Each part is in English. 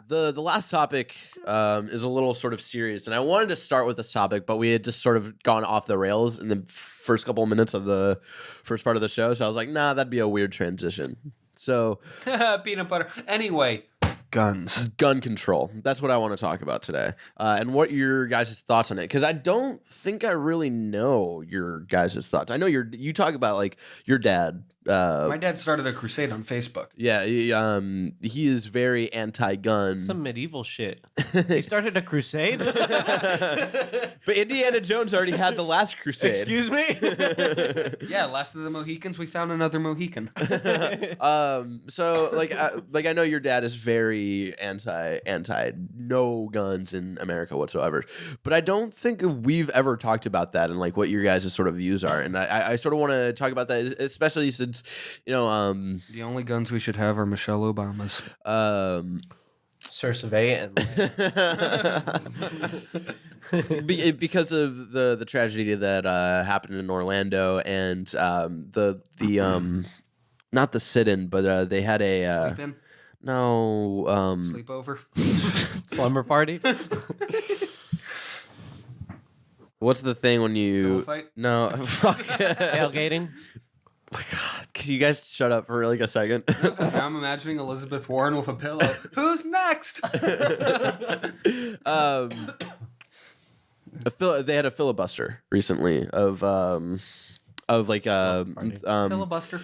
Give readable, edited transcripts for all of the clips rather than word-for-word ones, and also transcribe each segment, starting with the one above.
The last topic is a little sort of serious, and I wanted to start with this topic, but we had just sort of gone off the rails in the first couple of minutes of the first part of the show, so I was like, nah, that'd be a weird transition. So, peanut butter. Anyway, guns. Gun control. That's what I want to talk about today, and what your guys' thoughts on it, because I don't think I really know your guys' thoughts. I know you talk about like your dad. My dad started a crusade on Facebook. Yeah, he is very anti-gun. Some medieval shit. He started a crusade? But Indiana Jones already had the last crusade. Excuse me? Yeah, Last of the Mohicans, we found another Mohican. So like I know your dad is very anti no guns in America whatsoever, but I don't think we've ever talked about that and like what your guys' sort of views are, and I sort of want to talk about that, especially since the only guns we should have are Michelle Obama's. Sir Survey and because of the tragedy that happened in Orlando and the not the sit-in, but they had a Sleep-in? no Sleepover? slumber party. What's the thing when you Pillow fight? no fuck Tailgating. Oh my God, can you guys shut up for like a second? Now I'm imagining Elizabeth Warren with a pillow. Who's next? They had a filibuster recently of like Filibuster.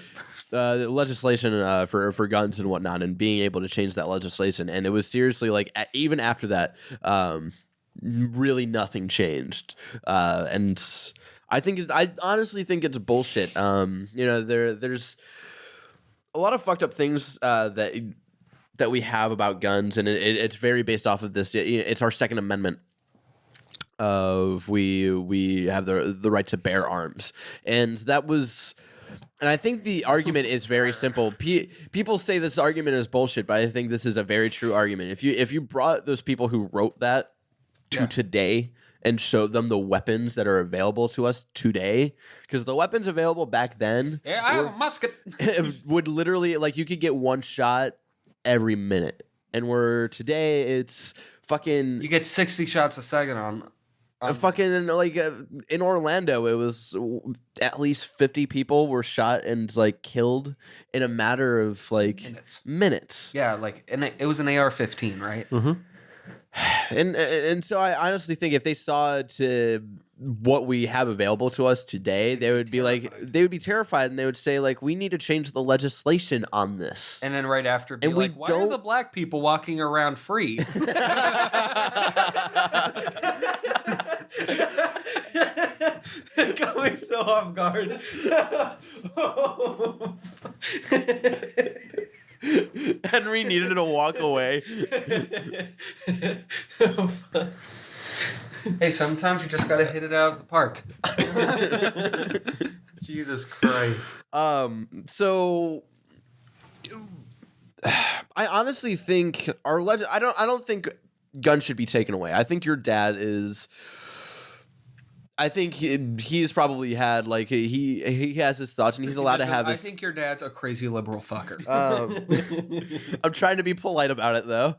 legislation for guns and whatnot, and being able to change that legislation, and it was seriously like even after that, really nothing changed, and I honestly think it's bullshit. There's a lot of fucked up things that we have about guns, and it's very based off of this. It's our Second Amendment of we have the right to bear arms, and that was. And I think the argument is very simple. People say this argument is bullshit, but I think this is a very true argument. If you brought those people who wrote that to today and showed them the weapons that are available to us today, because the weapons available back then, Yeah, I have a musket. would literally, like, you could get one shot every minute, and where today it's fucking You get 60 shots a second on fucking like in Orlando, it was at least 50 people were shot and like killed in a matter of like minutes. Yeah, like, and it was an AR-15, right? Mm-hmm. And so I honestly think if they saw to what we have available to us today, they would be terrified, and they would say like, we need to change the legislation on this. And then right after, be And like, we why don't- are the black people walking around free? It got me so off guard. Henry needed to walk away. Hey, sometimes you just gotta hit it out of the park. Jesus Christ. So I honestly think I don't think guns should be taken away. I think your dad is. I think he's probably had like he has his thoughts, and he's allowed to have his. I think your dad's a crazy liberal fucker. I'm trying to be polite about it though,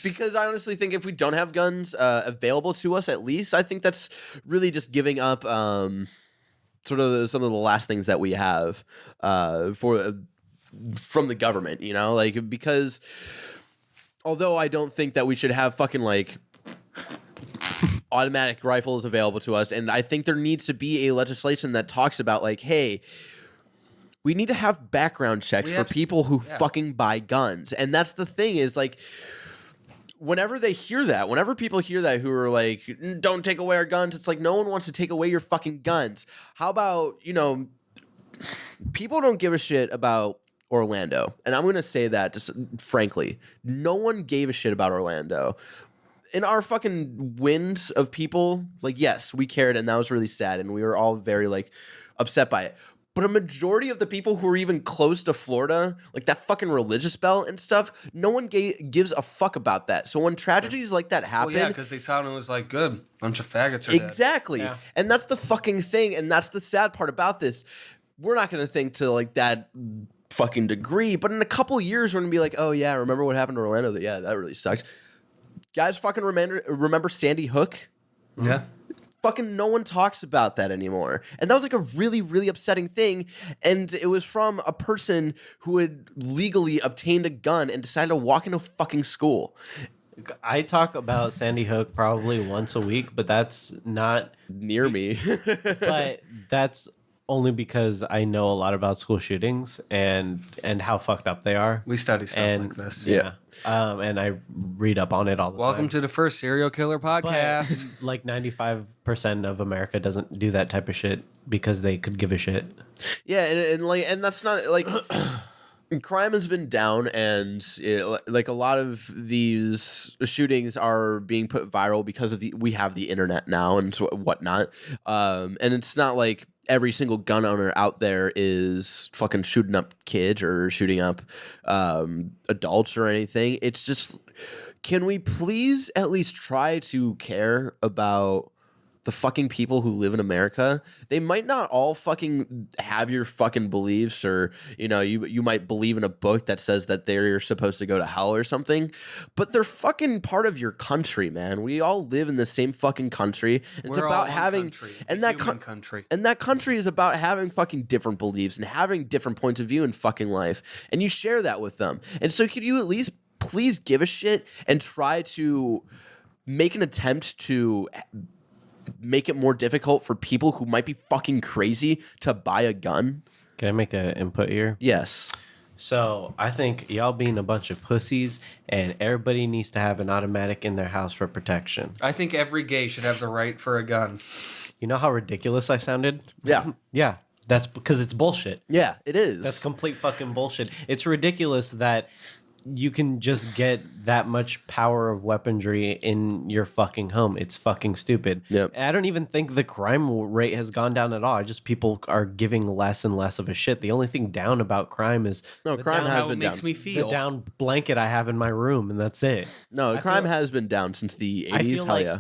because I honestly think if we don't have guns available to us, at least I think that's really just giving up sort of some of the last things that we have from the government, like, because although I don't think that we should have fucking like automatic rifles available to us, and I think there needs to be a legislation that talks about like, hey, we need to have background checks for people who fucking buy guns. And that's the thing is like, whenever people hear that who are like, don't take away our guns, it's like, no one wants to take away your fucking guns. How about, people don't give a shit about Orlando. And I'm going to say that just frankly, no one gave a shit about Orlando. In our fucking wins of people, like, yes, we cared, and that was really sad, and we were all very like upset by it. But a majority of the people who are even close to Florida, like that fucking religious belt and stuff, no one gives a fuck about that. So when tragedies like that happen, Well, yeah, because they saw it and it was like, good, bunch of faggots are dead. exactly, Yeah. and that's the fucking thing, and that's the sad part about this. We're not going to think to like that fucking degree, but in a couple years we're gonna be like, oh yeah, remember what happened to Orlando? Yeah, that really sucks. Guys, fucking remember Sandy Hook? Yeah. Fucking no one talks about that anymore. And that was like a really, really upsetting thing. And it was from a person who had legally obtained a gun and decided to walk into fucking school. I talk about Sandy Hook probably once a week, but that's not Near me. but that's only because I know a lot about school shootings and how fucked up they are. We study stuff And like this. Yeah. And I read up on it all the time. Welcome to the first serial killer podcast. But like 95% of America doesn't do that type of shit because they could give a shit. Yeah, and that's not like crime has been down, and like a lot of these shootings are being put viral because of we have the internet now and whatnot. And it's not like every single gun owner out there is fucking shooting up kids or shooting up adults or anything. It's just, can we please at least try to care about the fucking people who live in America? They might not all fucking have your fucking beliefs, or you might believe in a book that says that they're supposed to go to hell or something, but they're fucking part of your country, man. We all live in the same fucking country. It's We're about all one having country, and the that human country. and that country is about having fucking different beliefs and having different points of view in fucking life, and you share that with them. And so could you at least please give a shit and try to make an attempt to make it more difficult for people who might be fucking crazy to buy a gun? Can I make an input here? Yes. So I think y'all being a bunch of pussies, and everybody needs to have an automatic in their house for protection. I think every gay should have the right for a gun. You know how ridiculous I sounded? Yeah. Yeah. That's because it's bullshit. Yeah, it is. That's complete fucking bullshit. It's ridiculous that you can just get that much power of weaponry in your fucking home. It's fucking stupid. Yep. I don't even think the crime rate has gone down at all. Just people are giving less and less of a shit. The only thing down about crime is No, crime That's has how it been makes down. me the feel. down blanket I have in my room, and that's it. No, crime feel- has been down since the I 80s. feel Hell like, yeah.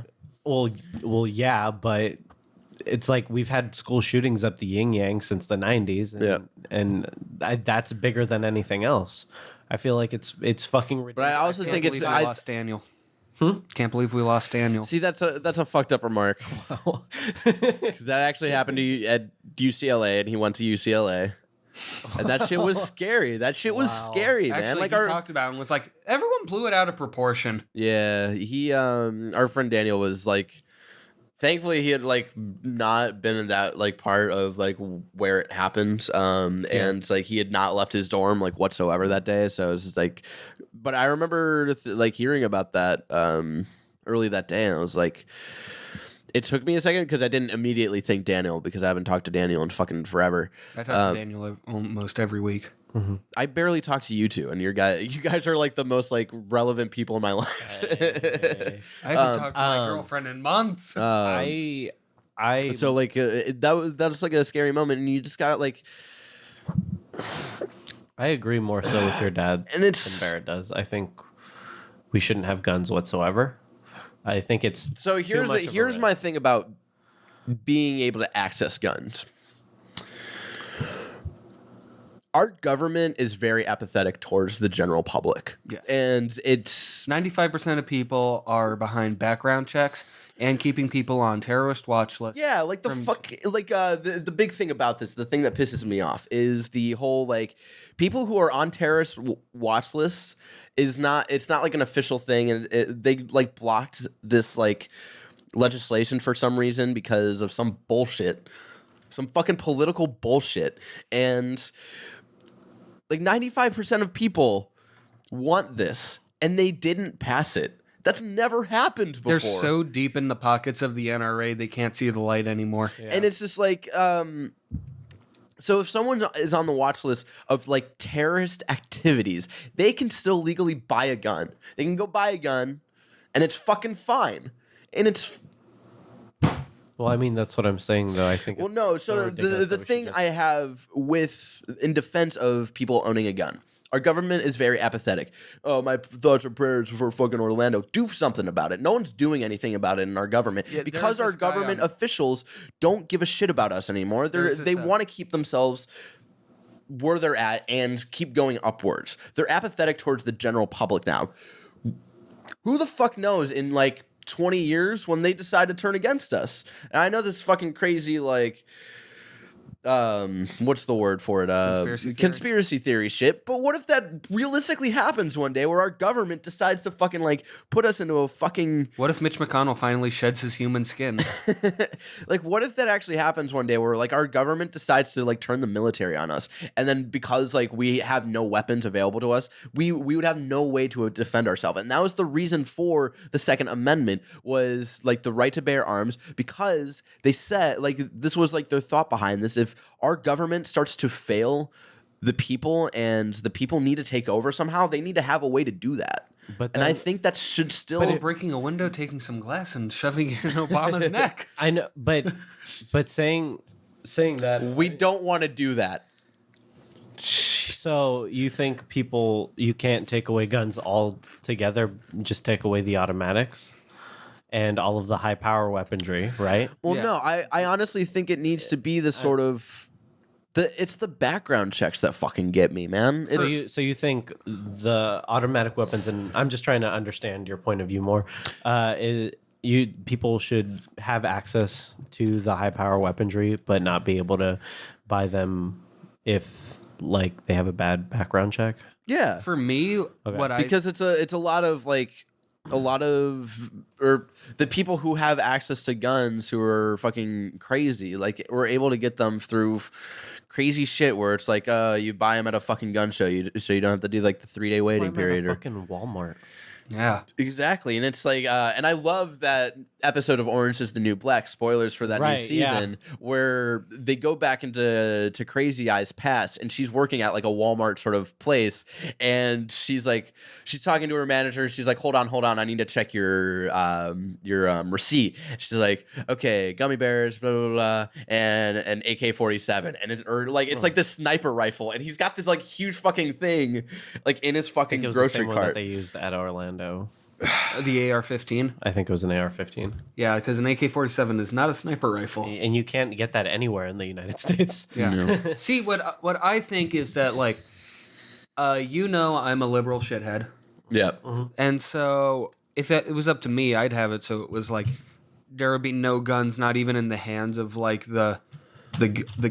well, yeah, but it's like we've had school shootings up the yin yang since the 90s, and that's bigger than anything else. I feel like it's fucking ridiculous. But I also think it's we lost Daniel. Can't believe we lost Daniel. see that's a fucked up remark, because that actually happened to you at UCLA, and he went to UCLA, and that shit was scary. That shit was Wow. scary, man. Actually, Like he talked about it and was like, everyone blew it out of proportion. yeah, he our friend Daniel was like, thankfully he had like not been in that like part of like where it happened, and like he had not left his dorm like whatsoever that day, so it was just like, but I remember like hearing about that early that day, and I was like, it took me a second because I didn't immediately think Daniel, because I haven't talked to Daniel in fucking forever. I talk to Daniel almost every week. I barely talk to you two, and you guys are like the most like relevant people in my life. I haven't talked to my girlfriend in months. I So like that was like a scary moment, and you just got like, I agree more so with your dad and it's than Barrett does. I think we shouldn't have guns whatsoever. I think it's so too much of a here's my risk. thing about being able to access guns. Our government is very apathetic towards the general public. Yes. And it's 95% of people are behind background checks and keeping people on terrorist watch lists. yeah, like the big thing about this, the thing that pisses me off is the whole like people who are on terrorist watch lists it's not like an official thing, and they like blocked this like legislation for some reason because of some bullshit, some fucking political bullshit, and like 95% of people want this, and they didn't pass it. That's never happened before. They're so deep in the pockets of the NRA, they can't see the light anymore. Yeah. And it's just like, so if someone is on the watch list of like terrorist activities, they can still legally buy a gun. They can go buy a gun, and it's fucking fine. And it's Well, I mean, that's what I'm saying, though. I think. well, it's no. so So ridiculous the that we should thing just- I have in defense of people owning a gun. Our government is very apathetic. Oh, my thoughts and prayers for fucking Orlando. Do something about it. No one's doing anything about it in our government Yeah, because there's our this guy government on- officials don't give a shit about us anymore. There's They this, want to keep themselves where they're at and keep going upwards. They're apathetic towards the general public now. Who the fuck knows in like 20 years when they decide to turn against us? And I know this is fucking crazy, like, what's the word for it? Conspiracy theory shit. But what if that realistically happens one day where our government decides to fucking like put us into a fucking... What if Mitch McConnell finally sheds his human skin? Like, what if that actually happens one day where like our government decides to like turn the military on us, and then because like we have no weapons available to us, we would have no way to defend ourselves. And that was the reason for the Second Amendment, was like the right to bear arms, because they said like this was like the thought behind this. If our government starts to fail the people and the people need to take over somehow, they need to have a way to do that. But and I think that should still... But breaking a window, taking some glass, and shoving it in Obama's neck. I know, but saying that... We don't want to do that. So you think you can't take away guns altogether, just take away the automatics and all of the high power weaponry, right? Well, Yeah. no, I honestly think it needs to be the sort of... It's the background checks that fucking get me, man. So you think the automatic weapons, and I'm just trying to understand your point of view more. People should have access to the high power weaponry, but not be able to buy them if like they have a bad background check. Yeah, For me, because it's a lot of the people who have access to guns who are fucking crazy, like we're able to get them through crazy shit where it's like you buy them at a fucking gun show, so you don't have to do like the 3-day waiting period or fucking Walmart. Yeah, exactly. And it's like and I love that episode of Orange is the New Black, spoilers for that new season, where they go back into Crazy Eyes past, and she's working at like a Walmart sort of place, and she's talking to her manager, she's like, hold on, I need to check your receipt. She's like, okay, gummy bears, blah blah blah, and an AK-47, and it's like this sniper rifle, and he's got this like huge fucking thing like in his fucking grocery cart that they used at Orlando. the AR-15. I think it was an AR-15. Yeah, because an AK-47 is not a sniper rifle, and you can't get that anywhere in the United States. Yeah. No. See, what I think is that like, I'm a liberal shithead, Yeah. and so if it was up to me, I'd have it so it was like there would be no guns, not even in the hands of like the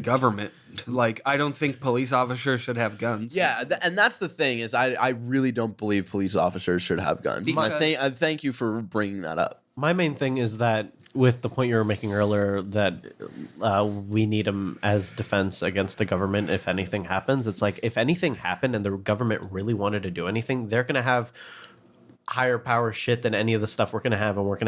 government. Like, I don't think police officers should have guns. Yeah, and that's the thing is I really don't believe police officers should have guns. I thank you for bringing that up. My main thing is that with the point you were making earlier that we need them as defense against the government if anything happens. It's like if anything happened and the government really wanted to do anything, they're going to have higher power shit than any of the stuff we're gonna have, and we're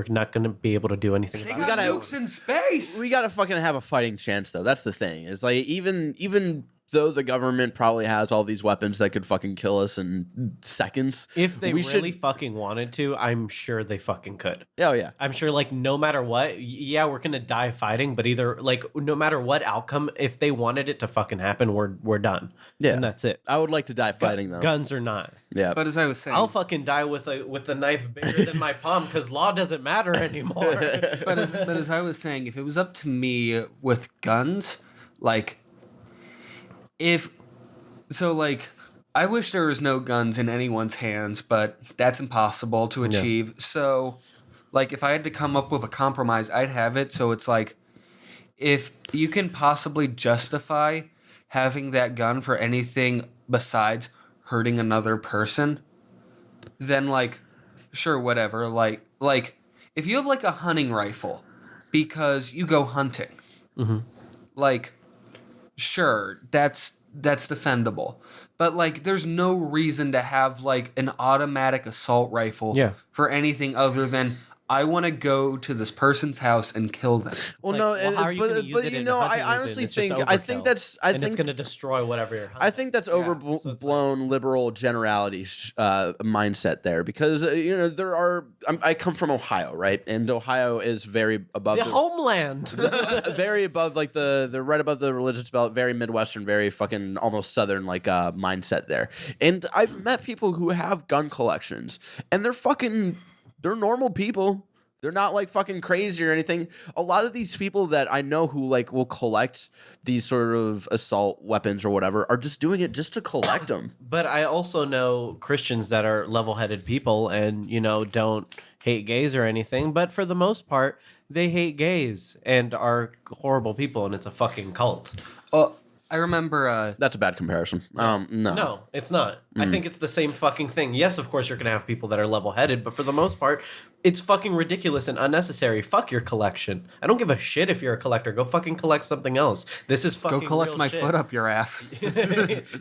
not gonna be able to do anything about it. We got nukes in space. We gotta fucking have a fighting chance, though. That's the thing. It's like even though the government probably has all these weapons that could fucking kill us in seconds, if they really fucking wanted to, I'm sure they fucking could. Oh yeah, I'm sure like no matter what, yeah, we're gonna die fighting, but either like no matter what outcome, if they wanted it to fucking happen, we're done. Yeah, and that's it. I would like to die fighting though. Guns or not. Yeah, but as I was saying, I'll fucking die with the knife bigger than my palm because law doesn't matter anymore. but as I was saying, if it was up to me with guns, like I wish there was no guns in anyone's hands, but that's impossible to achieve. Yeah. So, like, if I had to come up with a compromise, I'd have it so it's like, if you can possibly justify having that gun for anything besides hurting another person, then, like, sure, whatever. Like if you have, like, a hunting rifle because you go hunting, like, sure, that's defendable. But, like, there's no reason to have, like, an automatic assault rifle for anything other than I want to go to this person's house and kill them. Well, I honestly think it's going to destroy whatever you're hunting. I think that's overblown liberal generality mindset there, because I come from Ohio, right? And Ohio is very above the homeland, very above like the right above the religious belt, very Midwestern, very fucking almost Southern like mindset there. And I've met people who have gun collections, and they're normal people. They're not like fucking crazy or anything. A lot of these people that I know who like will collect these sort of assault weapons or whatever are just doing it just to collect them. But I also know Christians that are level-headed people and, you know, don't hate gays or anything. But for the most part, they hate gays and are horrible people, and it's a fucking cult. I remember... That's a bad comparison. No. No, it's not. I think it's the same fucking thing. Yes, of course, you're going to have people that are level-headed, but for the most part, it's fucking ridiculous and unnecessary. Fuck your collection. I don't give a shit if you're a collector. Go fucking collect something else. This is fucking Go collect real my shit. foot up your ass.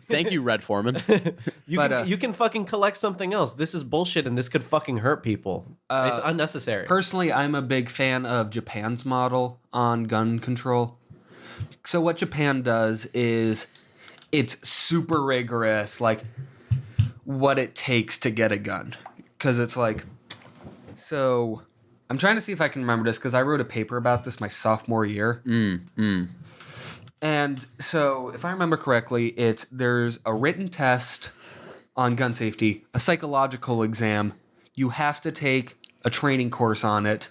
Thank you, Red Foreman. You can fucking collect something else. This is bullshit, and this could fucking hurt people. It's unnecessary. Personally, I'm a big fan of Japan's model on gun control. So what Japan does is it's super rigorous, like what it takes to get a gun. Because it's like, so I'm trying to see if I can remember this because I wrote a paper about this my sophomore year. And so if I remember correctly, there's a written test on gun safety, a psychological exam. You have to take a training course on it.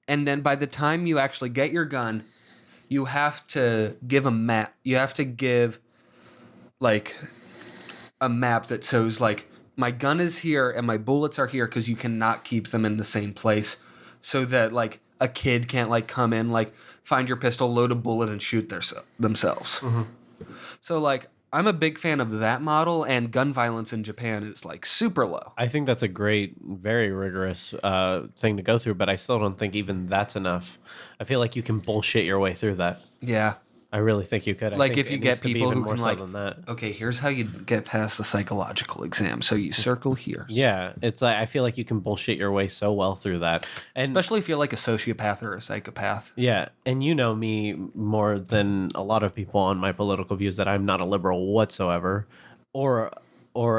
And then by the time you actually get your gun, you have to give a map. You have to give, like, a map that shows, like, my gun is here and my bullets are here because you cannot keep them in the same place so that, like, a kid can't, like, come in, like, find your pistol, load a bullet, and shoot themselves. So, like, I'm a big fan of that model, and gun violence in Japan is, like, super low. I think that's a great, very rigorous thing to go through, but I still don't think even that's enough. I feel like you can bullshit your way through that. Yeah. I really think you could. Like, if you get people who can, like, than that. Okay, here's how you get past the psychological exam. So you circle here. Yeah, it's like I feel like you can bullshit your way so well through that, and Especially if you're like a sociopath or a psychopath. yeah, and you know me more than a lot of people on my political views that I'm not a liberal whatsoever, or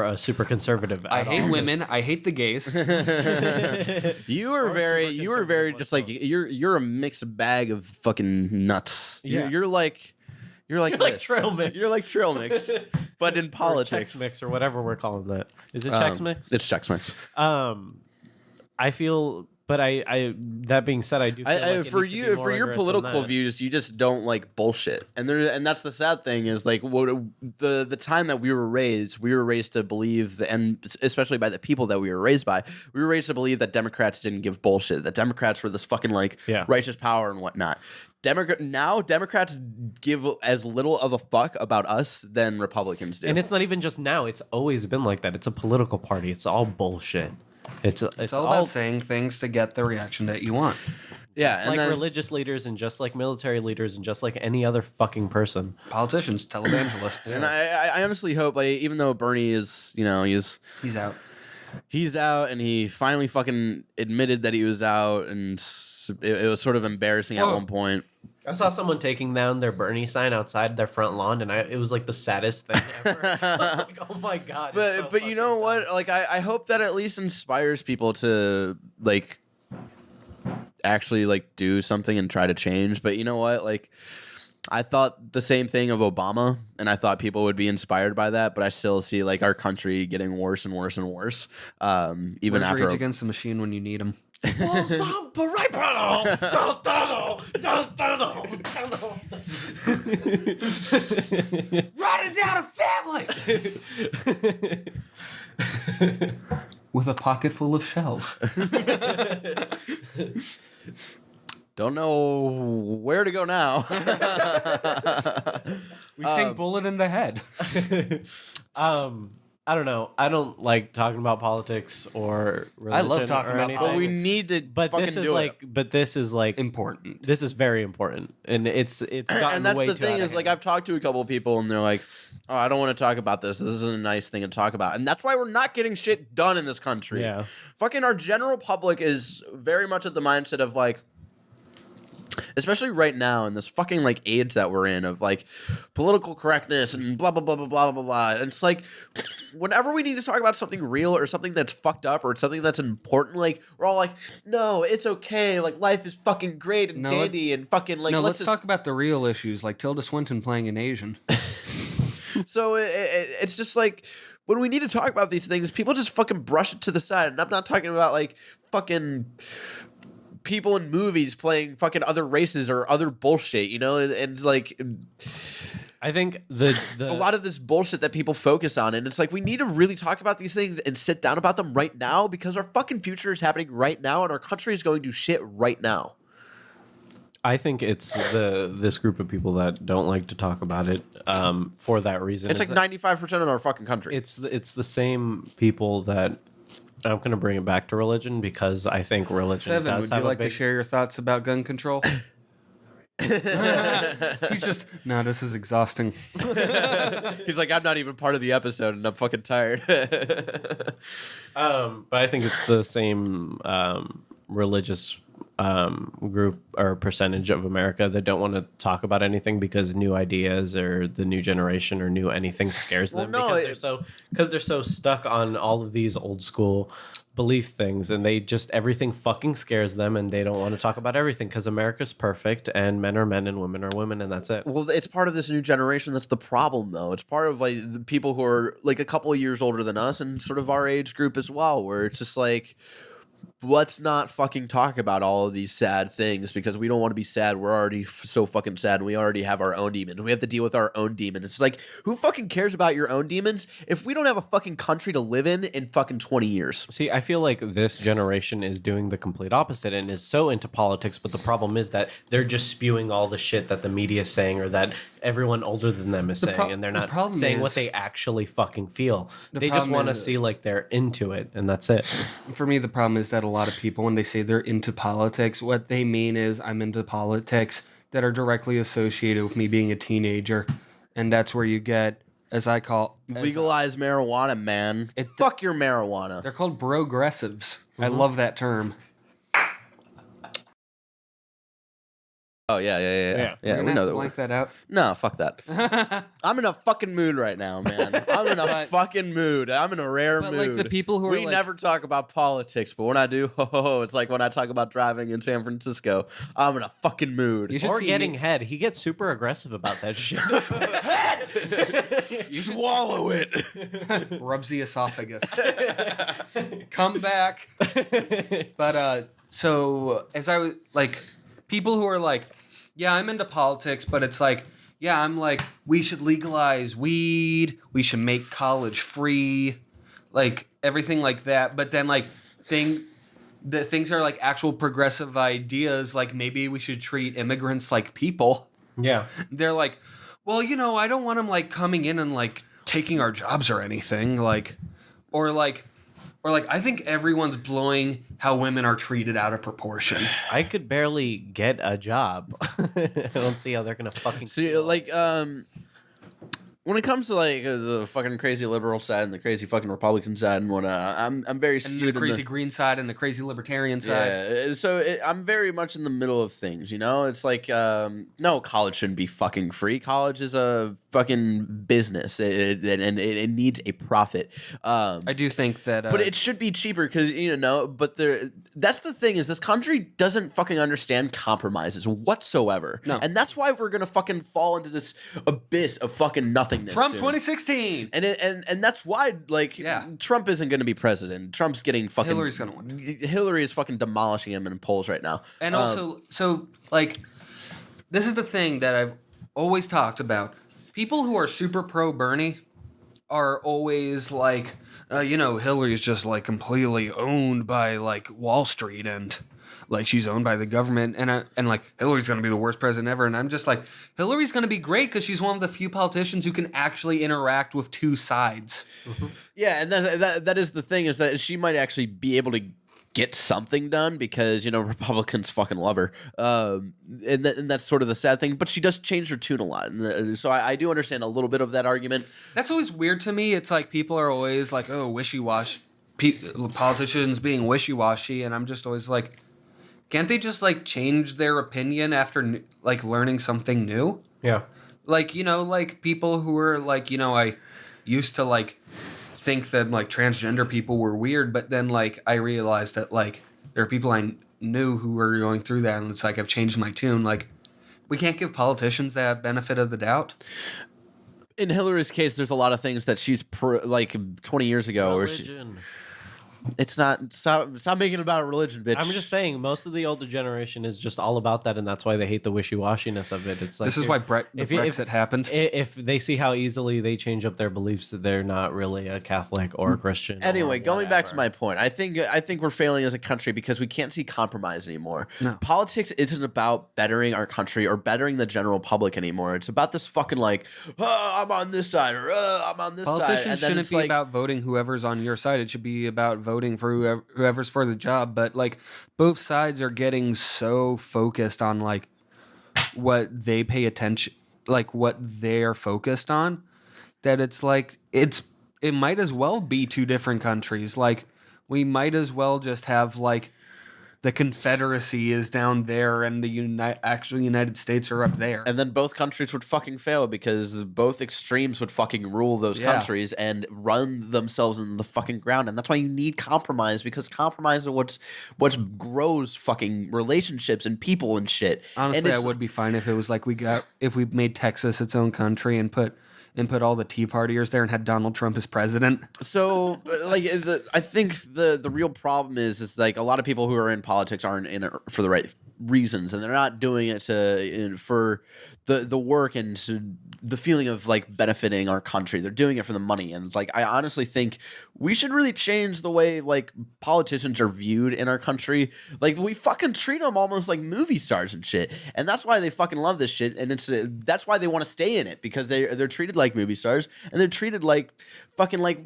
a super conservative. I hate women. I hate the gays. You are very just like you're a mixed bag of fucking nuts. Yeah. You're like like trail mix. You're like trail mix, but in politics. Chex Mix or whatever we're calling that. Is it Chex Mix? It's Chex Mix. I feel, but I that being said, I do feel like it for needs to be more your rigorous political than that. views, you just don't like bullshit, and that's the sad thing is like the time that we were raised to believe, and especially by the people that we were raised by, we were raised to believe that Democrats didn't give bullshit, that Democrats were this fucking like righteous power and whatnot. Democrats give as little of a fuck about us than Republicans do, And it's not even just now; it's always been like that. It's a political party. It's all bullshit. It's all about saying things to get the reaction that you want. Yeah, just and like then, religious leaders and just like military leaders and just like any other fucking person. Politicians, televangelists. and I honestly hope, like, even though Bernie is, he's out. He's out, and he finally fucking admitted that he was out, and it was sort of embarrassing at one point. I saw someone taking down their Bernie sign outside their front lawn, and it was like the saddest thing ever. I was like, oh my god! But you know what? Like, I hope that at least inspires people to like actually like do something and try to change. But you know what? Like, I thought the same thing of Obama, and I thought people would be inspired by that, but I still see like our country getting worse and worse and worse. Even Where's after Rage Against the Machine when you need them. Writing down a family with a pocket full of shells. Don't know where to go now. We sing Bullet in the Head. I don't know. I don't like talking about politics or religion. I love talking about anything. But we need to fucking this is do like, it. but this is like Important. This is very important, and it's gotten And that's way the too thing out of is, like, hand. I've talked to a couple of people, and they're like, "Oh, I don't want to talk about this. This isn't a nice thing to talk about," and that's why we're not getting shit done in this country. Yeah. Fucking our general public is very much at the mindset of like, especially right now in this fucking like age that we're in of like political correctness and blah blah blah blah blah blah blah. And it's like whenever we need to talk about something real or something that's fucked up or something that's important, like we're all like, no, it's okay. Like life is fucking great and dandy and fucking like. No, let's just talk about the real issues, like Tilda Swinton playing an Asian. So it's just like when we need to talk about these things, people just fucking brush it to the side. And I'm not talking about like fucking people in movies playing fucking other races or other bullshit, you know, and like I think the a lot of this bullshit that people focus on, and it's like we need to really talk about these things and sit down about them right now, because our fucking future is happening right now and our country is going to shit right now. I think it's this group of people that don't like to talk about it for that reason. It's like 95% of our fucking country. It's the same people that I'm going to bring it back to religion, because I think religion Seven, does would have you like a big... to share your thoughts about gun control? He's just, no, this is exhausting. He's like, I'm not even part of the episode and I'm fucking tired. But I think it's the same religious group or percentage of America that don't want to talk about anything because new ideas or the new generation or new anything scares them, because they're so stuck on all of these old school belief things, and they just, everything fucking scares them, and they don't want to talk about everything because America's perfect and men are men and women are women, and that's it. Well, it's part of this new generation that's the problem, though. It's part of like the people who are like a couple of years older than us and sort of our age group as well, where it's just like, let's not fucking talk about all of these sad things because we don't want to be sad. We're already so fucking sad, and we already have our own demons. We have to deal with our own demons. It's like, who fucking cares about your own demons if we don't have a fucking country to live in fucking 20 years? See, I feel like this generation is doing the complete opposite and is so into politics, but the problem is that they're just spewing all the shit that the media is saying or that everyone older than them is saying, and they're not saying what they actually fucking feel. They just want to see like they're into it, and that's it. For me, the problem is that a lot of people, when they say they're into politics, what they mean is I'm into politics that are directly associated with me being a teenager. And that's where you get, as I call... Legalize marijuana, man. Fuck your marijuana. They're called progressives. I love that term. Oh, yeah. We know that. Blank that out. No, fuck that. I'm in a fucking mood right now, man. I'm in a fucking mood. I'm in a rare mood. Like the people who we never talk about politics, but when I do, it's like when I talk about driving in San Francisco. I'm in a fucking mood. Or getting head. He gets super aggressive about that shit. Swallow it. Rubs the esophagus. Come back. But so as I was like, people who are like, yeah, I'm into politics, but it's like, yeah, I'm like, we should legalize weed, we should make college free, like everything like that. But then like the things are like actual progressive ideas, like maybe we should treat immigrants like people. Yeah. They're like, well, you know, I don't want them like coming in and like taking our jobs or anything, like, or like I think everyone's blowing how women are treated out of proportion. I could barely get a job. I don't see how they're gonna fucking. See, like, when it comes to like the fucking crazy liberal side and the crazy fucking Republican side and whatnot, I'm very skewed. And the crazy green side and the crazy libertarian side. Yeah, so I'm very much in the middle of things. You know, it's like, no, college shouldn't be fucking free. College is a fucking business, and it needs a profit. I do think that, but it should be cheaper because But that's the thing, is this country doesn't fucking understand compromises whatsoever. No, and that's why we're gonna fucking fall into this abyss of fucking nothingness. Trump soon. 2016, and that's why Trump isn't gonna be president. Trump's getting fucking. Hillary's gonna win. Hillary is fucking demolishing him in polls right now. And also, so like, this is the thing that I've always talked about. People who are super pro Bernie are always like, Hillary's just like completely owned by like Wall Street and like she's owned by the government, and like Hillary's gonna be the worst president ever. And I'm just like, Hillary's gonna be great because she's one of the few politicians who can actually interact with two sides. Mm-hmm. Yeah, and that is the thing, is that she might actually be able to get something done because Republicans fucking love her, and that's sort of the sad thing. But she does change her tune a lot, and so I do understand a little bit of that argument. That's always weird to me. It's like people are always like, oh, wishy-washy, politicians being wishy-washy, and I'm just always like, can't they just like change their opinion after like learning something new? Yeah, like like people who are like I used to like think that like transgender people were weird, but then like I realized that like there are people I knew who were going through that, and it's like I've changed my tune. Like, we can't give politicians that benefit of the doubt. in Hillary's case, there's a lot of things that she's like 20 years ago, Religion. it's not stop making it about religion, bitch. I'm just saying, most of the older generation is just all about that, and that's why they hate the wishy-washiness of it. It's like This is why Brexit happened. If they see how easily they change up their beliefs, that they're not really a Catholic or a Christian. Anyway, or going back to whatever. my point, I think we're failing as a country because we can't see compromise anymore. No. Politics isn't about bettering our country or bettering the general public anymore. It's about this fucking like, oh, I'm on this side or I'm on this side. Politicians And then shouldn't it's be like, about voting whoever's on your side. It should be about voting for whoever's for the job. But like both sides are getting so focused on like what they pay attention, like what they're focused on, that it's like it might as well be two different countries. Like we might as well just have like the Confederacy is down there and the United States are up there. and then both countries would fucking fail because both extremes would fucking rule those Yeah. countries and run themselves in the fucking ground. And that's why you need compromise, because compromise is what's grows fucking relationships and people and shit. And Honestly, I it's- would be fine if it was like if we made Texas its own country and put all the Tea Partiers there and had Donald Trump as president. So, like, I think the real problem is like a lot of people who are in politics aren't in it for the right reasons, and they're not doing it for the work and to the feeling of like benefiting our country. They're doing it for the money, and like I honestly think we should really change the way like politicians are viewed in our country. Like we fucking treat them almost like movie stars and shit, and that's why they fucking love this shit, and that's why they want to stay in it, because they're treated like movie stars, and they're treated like fucking like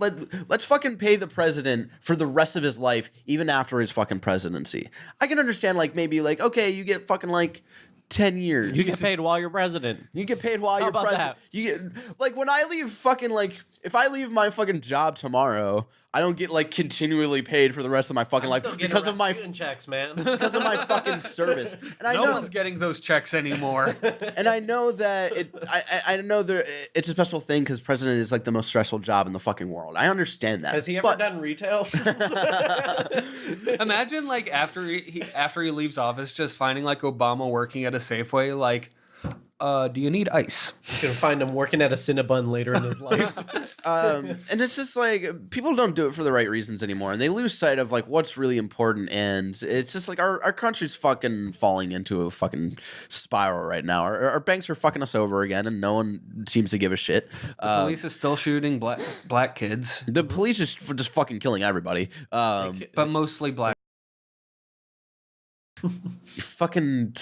let's fucking pay the president for the rest of his life, even after his fucking presidency. I can understand like maybe like okay, you get fucking like 10 years. You get paid while you're president. You get paid while How you're about president. that? You get like when I leave fucking like if I leave my fucking job tomorrow, I don't get like continually paid for the rest of my fucking life because of my checks, man. because of my fucking service. And I No know one's getting those checks anymore. and I know that I know there it's a special thing because president is like the most stressful job in the fucking world. I understand that. Has he ever done retail? Imagine like after he leaves office, just finding like Obama working at a Safeway, like, do you need ice? You can find him working at a Cinnabon later in his life. And it's just like people don't do it for the right reasons anymore, and they lose sight of like what's really important. And it's just like our country's fucking falling into a fucking spiral right now. Our banks are fucking us over again, and no one seems to give a shit. Police is still shooting black kids, The police is just fucking killing everybody. but mostly black. Fucking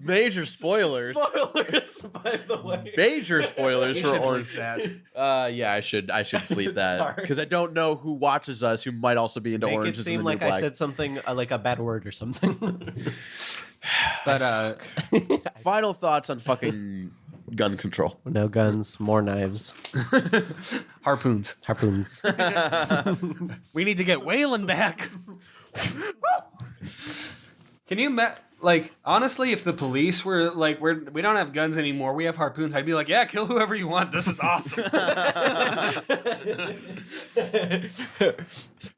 major spoilers. Spoilers, by the way. Major spoilers You for should Orange. bleep that. Yeah, I should bleep that Sorry. because I don't know who watches us who might also be into Make Orange it is the seem New like Black. I said something like a bad word or something. But Final thoughts on fucking gun control. No guns, more knives, harpoons. harpoons. We need to get Waylon back. Can you like honestly, if the police were like, we don't have guns anymore, we have harpoons, I'd be like, yeah, kill whoever you want. This is awesome.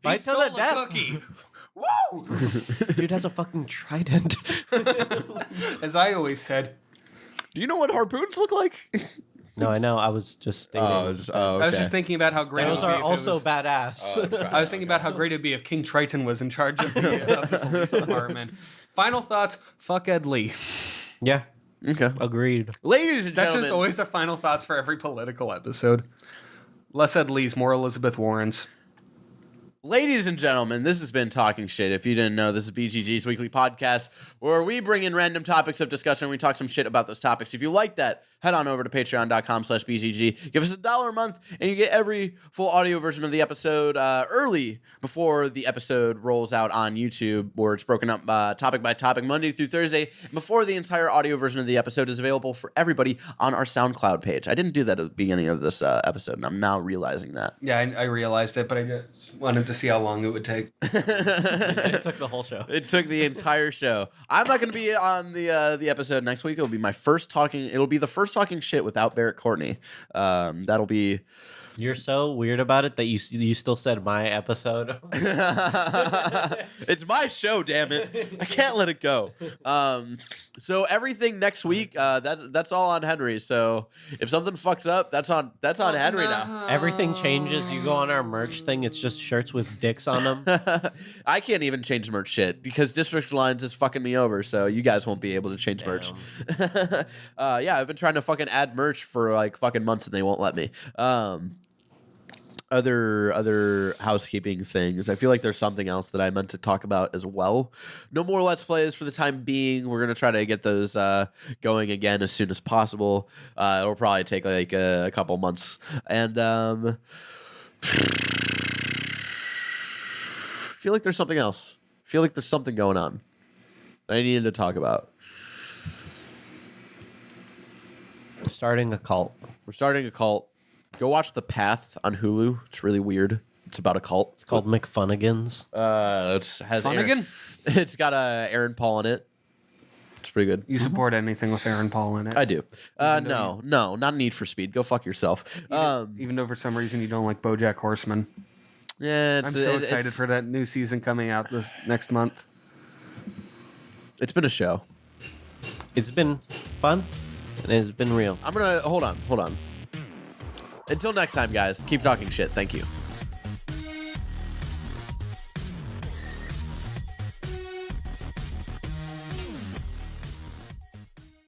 Fight till the death. Cookie. Woo! Dude has a fucking trident. As I always said, Do you know what harpoons look like? No, I know. I was just stating. okay. I was just thinking about how great Those it would be are if it also was- badass. I was thinking about how great it'd be if King Triton was in charge of the police department. Final thoughts. Fuck Ed Lee. Yeah, Okay. agreed. Ladies and That's gentlemen, just always the final thoughts for every political episode. Less Ed Lee's, more Elizabeth Warren's. ladies and gentlemen, this has been Talking Shit. If you didn't know, this is BGG's weekly podcast where we bring in random topics of discussion and we talk some shit about those topics. If you like that, head on over to patreon.com/BGG. Give us $1 a month and you get every full audio version of the episode early before the episode rolls out on YouTube, where it's broken up topic by topic Monday through Thursday, and before the entire audio version of the episode is available for everybody on our SoundCloud page. I didn't do that at the beginning of this episode, and I'm now realizing that. Yeah, I realized it, but I just wanted to see how long it would take. It took the whole show. It took the entire show. I'm not going to be on the episode next week. It'll be my first talking. It'll be the first talking shit without Barrett Courtney. That'll be You're so weird about it that you still said my episode. It's my show, damn it! I can't let it go. So everything next week, that's all on Henry. So if something fucks up, that's on Henry now. Everything changes. You go on our merch thing. It's just shirts with dicks on them. I can't even change merch shit because District Lines is fucking me over. So you guys won't be able to change merch. Yeah, I've been trying to fucking add merch for like fucking months and they won't let me. Other housekeeping things. I feel like there's something else that I meant to talk about as well. No more Let's Plays for the time being. We're gonna try to get those going again as soon as possible. It'll probably take like a couple months. And I feel like there's something else. I feel like there's something going on that I needed to talk about. Starting a cult. We're starting a cult. Go watch The Path on Hulu. It's really weird. It's about a cult. It's called McFunnigans. It has Funnigan? It's got Aaron Paul in it. It's pretty good. You support anything with Aaron Paul in it? I do. No, not Need for Speed. Go fuck yourself. Even though for some reason you don't like BoJack Horseman. Yeah, I'm so excited for that new season coming out this next month. It's been a show. It's been fun, and it's been real. I'm gonna hold on. Until next time, guys. Keep talking shit. Thank you.